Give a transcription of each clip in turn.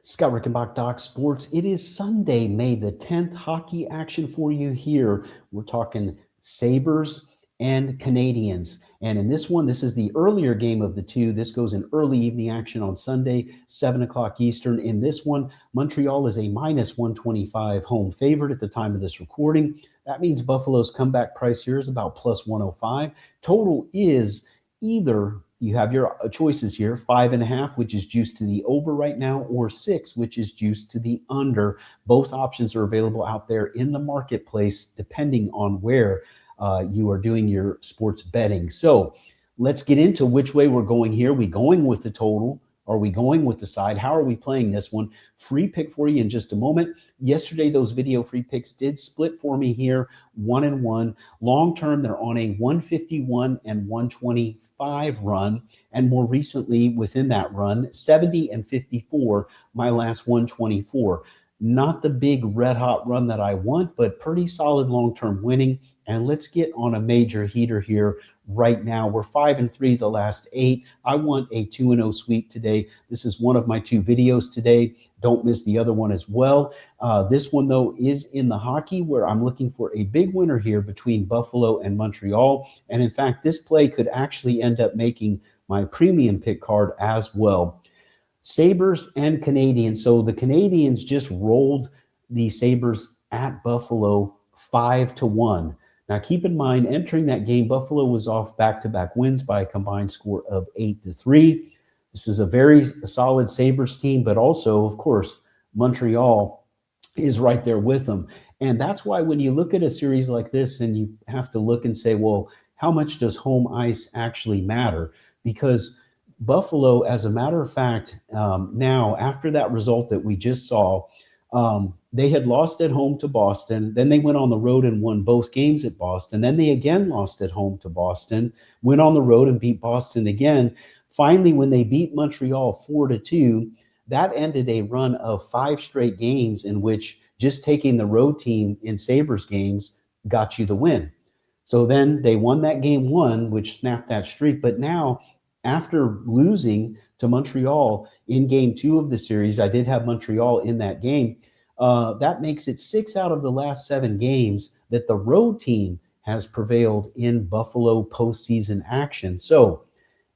Scott Rickenbach, Doc Sports. It is Sunday, May the 10th. Hockey action for you here. We're talking Sabres and Canadiens. And in this one, this is the earlier game of the two. This goes in early evening action on Sunday, 7 o'clock Eastern. In this one, Montreal is a minus 125 home favorite at the time of this recording. That means Buffalo's comeback price here is about plus 105. Total is either, you have your choices here, 5.5, which is juiced to the over right now, or 6, which is juiced to the under. Both options are available out there in the marketplace, depending on where you are doing your sports betting. So let's get into which way we're going here. Are we going with the total? Are we going with the side? How are we playing this one? Free pick for you in just a moment. Yesterday, those video free picks did split for me here, 1-1. Long term, they're on a 151 and 125 run. And more recently, within that run, 70 and 54, my last 124. Not the big red hot run that I want, but pretty solid long-term winning. And let's get on a major heater here right now. We're 5-3 the last 8. I want a 2-0 sweep today. This is one of my 2 videos today. Don't miss the other one as well. This one, though, is in the hockey, where I'm looking for a big winner here between Buffalo and Montreal. And in fact, this play could actually end up making my premium pick card as well. Sabres and Canadiens. So the Canadiens just rolled the Sabres at Buffalo 5-1. Now, keep in mind, entering that game, Buffalo was off back-to-back wins by a combined score of 8-3. This is a very solid Sabres team, but also, of course, Montreal is right there with them. And that's why when you look at a series like this and you have to look and say, well, how much does home ice actually matter? Because Buffalo, as a matter of fact, now, after that result that we just saw, they had lost at home to Boston. Then they went on the road and won both games at Boston. Then they again lost at home to Boston, went on the road and beat Boston again. Finally, when they beat Montreal 4-2, that ended a run of 5 straight games in which just taking the road team in Sabres games got you the win. So then they won that game 1, which snapped that streak. But now, after losing to Montreal in game 2 of the series, I did have Montreal in that game. That makes it 6 out of the last 7 games that the road team has prevailed in Buffalo postseason action. So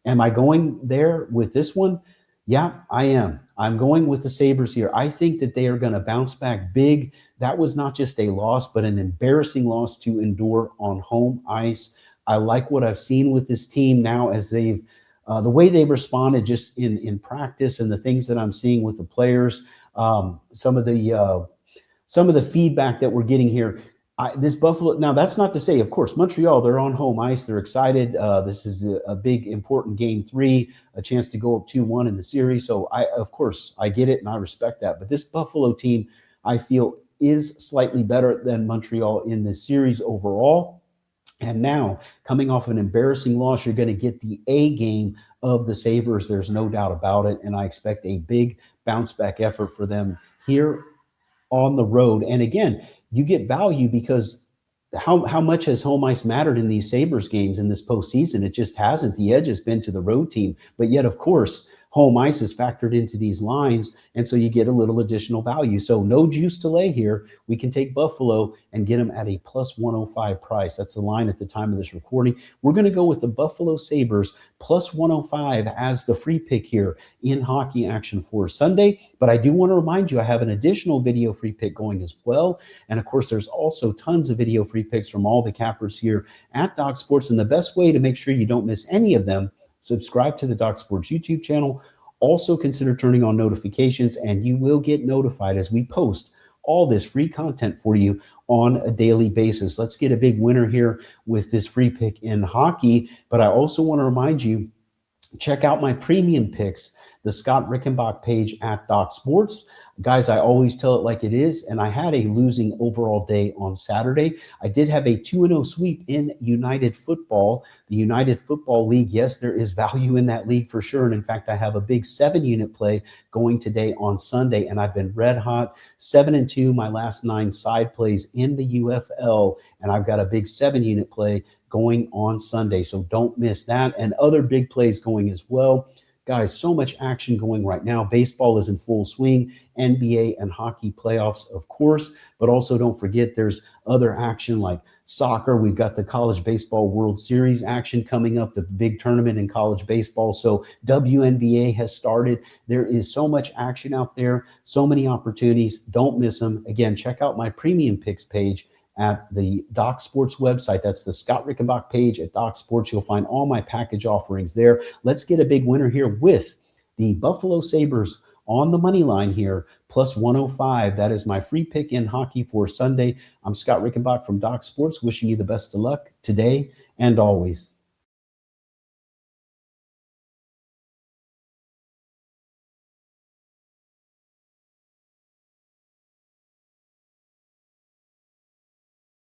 am I going there with this one? Yeah, I am. I'm going with the Sabres here. I think that they are going to bounce back big. That was not just a loss, but an embarrassing loss to endure on home ice. I like what I've seen with this team now as they've the way they responded just in practice and the things that I'm seeing with the players. Some of the feedback that we're getting here. This Buffalo, now that's not to say, of course, Montreal, they're on home ice. They're excited. This is a big, important game 3, a chance to go up 2-1 in the series. So, of course, I get it and I respect that. But this Buffalo team, I feel, is slightly better than Montreal in this series overall. And now, coming off an embarrassing loss, you're going to get the A game of the Sabres. There's no doubt about it. And I expect a big bounce-back effort for them here on the road. And again, you get value because how much has home ice mattered in these Sabres games in this postseason? It just hasn't. The edge has been to the road team. But yet, of course, home ice is factored into these lines, and so you get a little additional value. So no juice to lay here. We can take Buffalo and get them at a plus 105 price. That's the line at the time of this recording. We're going to go with the Buffalo Sabres plus 105 as the free pick here in hockey action for Sunday. But I do want to remind you, I have an additional video free pick going as well. And of course, there's also tons of video free picks from all the cappers here at Doc Sports. And the best way to make sure you don't miss any of them, subscribe to the Doc Sports YouTube channel. Also consider turning on notifications, and you will get notified as we post all this free content for you on a daily basis. Let's get a big winner here with this free pick in hockey. But I also want to remind you, check out my premium picks, the Scott Rickenbach page at Doc Sports. Guys, I always tell it like it is, and I had a losing overall day on Saturday. I did have a 2-0 sweep in United Football, the United Football League. Yes, there is value in that league for sure, and in fact, I have a big 7-unit play going today on Sunday, and I've been red hot, 7-2, my last 9 side plays in the UFL, and I've got a big 7-unit play going on Sunday, so don't miss that, and other big plays going as well. Guys, so much action going right now. Baseball is in full swing, NBA and hockey playoffs, of course, but also don't forget there's other action like soccer. We've got the College Baseball World Series action coming up, the big tournament in college baseball. So WNBA has started. There is so much action out there, so many opportunities. Don't miss them. Again, check out my premium picks page at the Doc Sports website. That's the Scott Rickenbach page at Doc Sports. You'll find all my package offerings there. Let's get a big winner here with the Buffalo Sabres on the money line here, plus 105. That is my free pick in hockey for Sunday. I'm Scott Rickenbach from Doc Sports, wishing you the best of luck today and always.